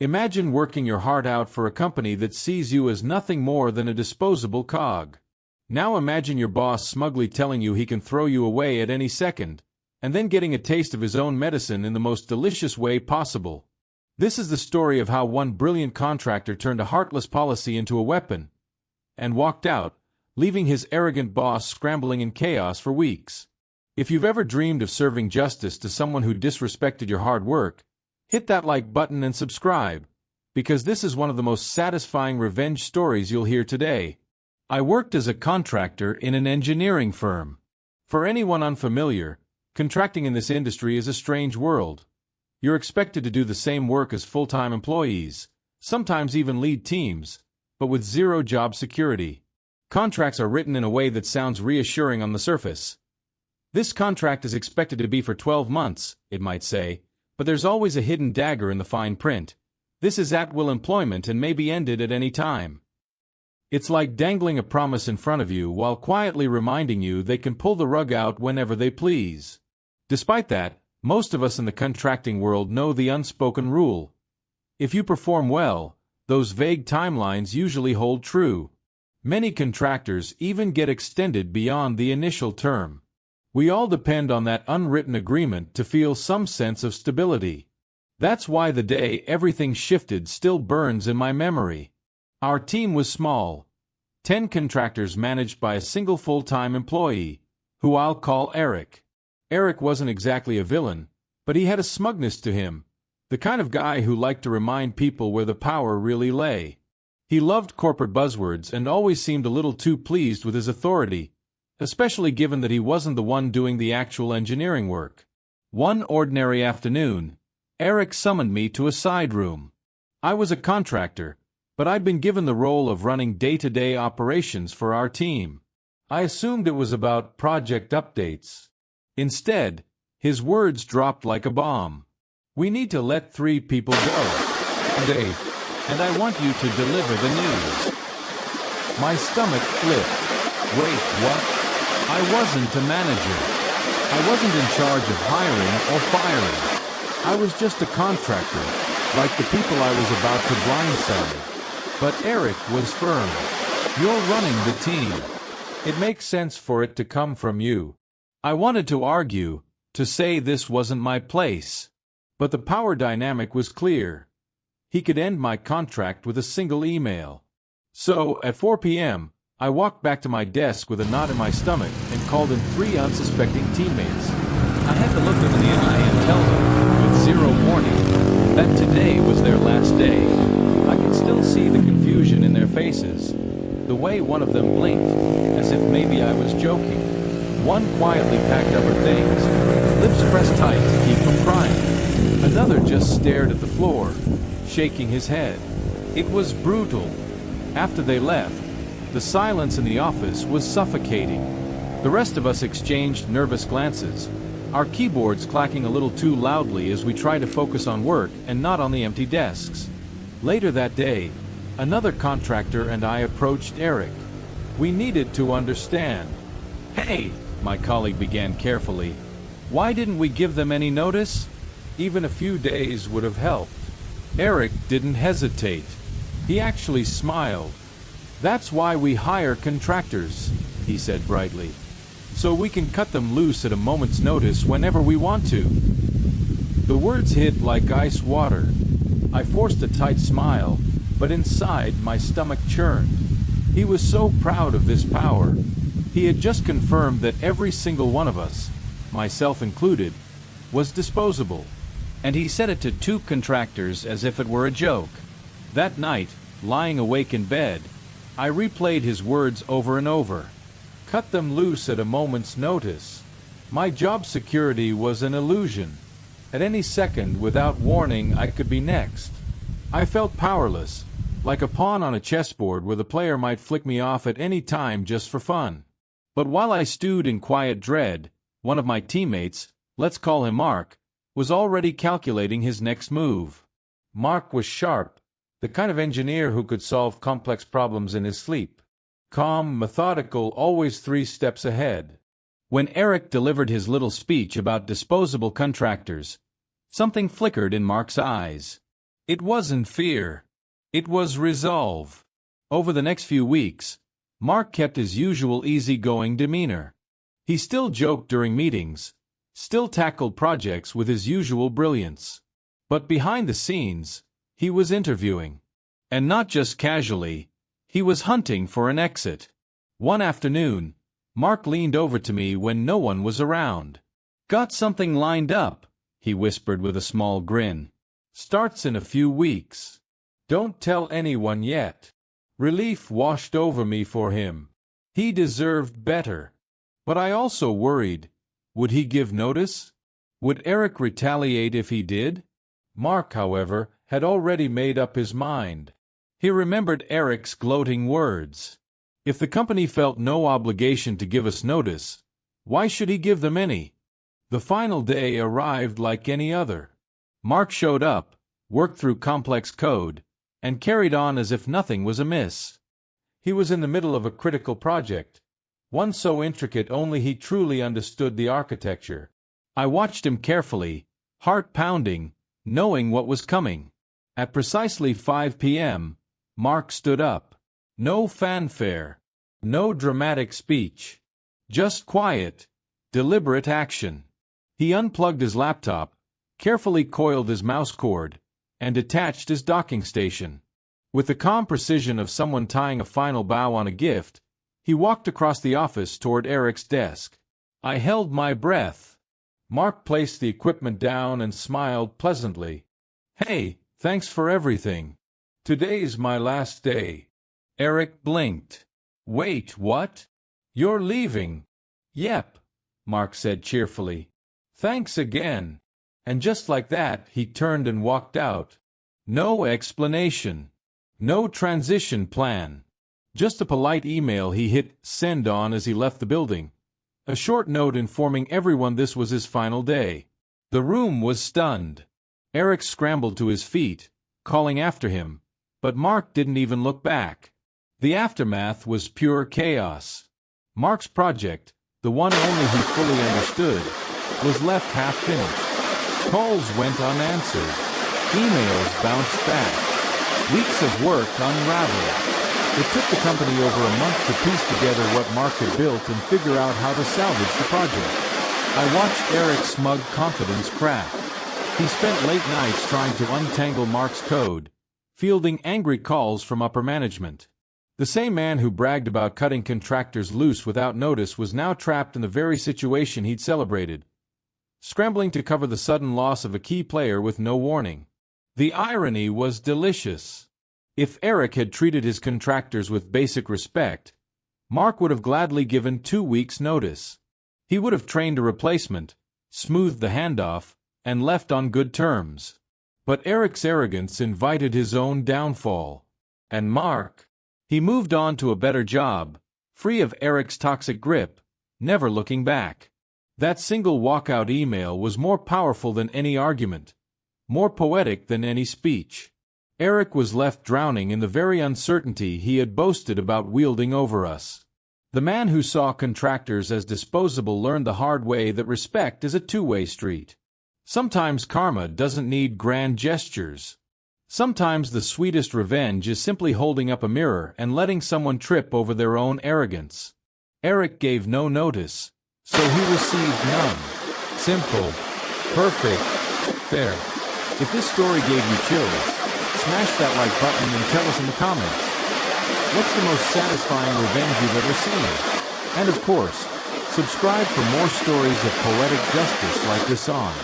Imagine working your heart out for a company that sees you as nothing more than a disposable cog. Now imagine your boss smugly telling you he can throw you away at any second, and then getting a taste of his own medicine in the most delicious way possible. This is the story of how one brilliant contractor turned a heartless policy into a weapon, and walked out, leaving his arrogant boss scrambling in chaos for weeks. If you've ever dreamed of serving justice to someone who disrespected your hard work, hit that like button and subscribe, because this is one of the most satisfying revenge stories you'll hear today. I worked as a contractor in an engineering firm. For anyone unfamiliar, contracting in this industry is a strange world. You're expected to do the same work as full-time employees, sometimes even lead teams, but with zero job security. Contracts are written in a way that sounds reassuring on the surface. This contract is expected to be for 12 months, it might say, but there's always a hidden dagger in the fine print. This is at-will employment and may be ended at any time. It's like dangling a promise in front of you while quietly reminding you they can pull the rug out whenever they please. Despite that, most of us in the contracting world know the unspoken rule. If you perform well, those vague timelines usually hold true. Many contractors even get extended beyond the initial term. We all depend on that unwritten agreement to feel some sense of stability. That's why the day everything shifted still burns in my memory. Our team was small, 10 contractors managed by a single full-time employee, who I'll call Eric. Eric wasn't exactly a villain, but he had a smugness to him, the kind of guy who liked to remind people where the power really lay. He loved corporate buzzwords and always seemed a little too pleased with his authority, especially given that he wasn't the one doing the actual engineering work. One ordinary afternoon, Eric summoned me to a side room. I was a contractor, but I'd been given the role of running day-to-day operations for our team. I assumed it was about project updates. Instead, his words dropped like a bomb. "We need to let 3 people go today, and I want you to deliver the news." My stomach flipped. Wait, what? I wasn't a manager. I wasn't in charge of hiring or firing. I was just a contractor, like the people I was about to blindside. But Eric was firm. "You're running the team. It makes sense for it to come from you." I wanted to argue, to say this wasn't my place. But the power dynamic was clear. He could end my contract with a single email. So, at 4 p.m., I walked back to my desk with a knot in my stomach and called in 3 unsuspecting teammates. I had to look them in the eye and tell them, with zero warning, that today was their last day. I could still see the confusion in their faces. The way one of them blinked, as if maybe I was joking. One quietly packed up her things, lips pressed tight to keep from crying. Another just stared at the floor, shaking his head. It was brutal. After they left, the silence in the office was suffocating. The rest of us exchanged nervous glances, our keyboards clacking a little too loudly as we tried to focus on work and not on the empty desks. Later that day, another contractor and I approached Eric. We needed to understand. "Hey," my colleague began carefully, "why didn't we give them any notice? Even a few days would have helped." Eric didn't hesitate. He actually smiled. "That's why we hire contractors," he said brightly. "So we can cut them loose at a moment's notice whenever we want to." The words hit like ice water. I forced a tight smile, but inside my stomach churned. He was so proud of this power. He had just confirmed that every single one of us, myself included, was disposable. And he said it to 2 contractors as if it were a joke. That night, lying awake in bed, I replayed his words over and over. Cut them loose at a moment's notice. My job security was an illusion. At any second, without warning, I could be next. I felt powerless, like a pawn on a chessboard where the player might flick me off at any time just for fun. But while I stewed in quiet dread, one of my teammates, let's call him Mark, was already calculating his next move. Mark was sharp, the kind of engineer who could solve complex problems in his sleep. Calm, methodical, always 3 steps ahead. When Eric delivered his little speech about disposable contractors, something flickered in Mark's eyes. It wasn't fear. It was resolve. Over the next few weeks, Mark kept his usual easygoing demeanor. He still joked during meetings, still tackled projects with his usual brilliance. But behind the scenes, he was interviewing. And not just casually, he was hunting for an exit. One afternoon, Mark leaned over to me when no one was around. "Got something lined up," he whispered with a small grin. "Starts in a few weeks. Don't tell anyone yet." Relief washed over me for him. He deserved better. But I also worried. Would he give notice? Would Eric retaliate if he did? Mark, however, had already made up his mind. He remembered Eric's gloating words. If the company felt no obligation to give us notice, why should he give them any? The final day arrived like any other. Mark showed up, worked through complex code, and carried on as if nothing was amiss. He was in the middle of a critical project, one so intricate only he truly understood the architecture. I watched him carefully, heart pounding, knowing what was coming. At precisely 5 p.m., Mark stood up. No fanfare, no dramatic speech, just quiet, deliberate action. He unplugged his laptop, carefully coiled his mouse cord, and detached his docking station. With the calm precision of someone tying a final bow on a gift, he walked across the office toward Eric's desk. I held my breath. Mark placed the equipment down and smiled pleasantly. "Hey, thanks for everything. Today's my last day." Eric blinked. "Wait, what? You're leaving?" "Yep," Mark said cheerfully. "Thanks again." And just like that, he turned and walked out. No explanation. No transition plan. Just a polite email he hit send on as he left the building. A short note informing everyone this was his final day. The room was stunned. Eric scrambled to his feet, calling after him, but Mark didn't even look back. The aftermath was pure chaos. Mark's project, the one only he fully understood, was left half-finished. Calls went unanswered. Emails bounced back. Weeks of work unraveled. It took the company over a month to piece together what Mark had built and figure out how to salvage the project. I watched Eric's smug confidence crack. He spent late nights trying to untangle Mark's code, fielding angry calls from upper management. The same man who bragged about cutting contractors loose without notice was now trapped in the very situation he'd celebrated, scrambling to cover the sudden loss of a key player with no warning. The irony was delicious. If Eric had treated his contractors with basic respect, Mark would have gladly given 2 weeks' notice. He would have trained a replacement, smoothed the handoff, and left on good terms. But Eric's arrogance invited his own downfall. And Mark? He moved on to a better job, free of Eric's toxic grip, never looking back. That single walkout email was more powerful than any argument, more poetic than any speech. Eric was left drowning in the very uncertainty he had boasted about wielding over us. The man who saw contractors as disposable learned the hard way that respect is a two-way street. Sometimes karma doesn't need grand gestures. Sometimes the sweetest revenge is simply holding up a mirror and letting someone trip over their own arrogance. Eric gave no notice, so he received none. Simple, perfect, fair. If this story gave you chills, smash that like button and tell us in the comments. What's the most satisfying revenge you've ever seen? And of course, subscribe for more stories of poetic justice like this on.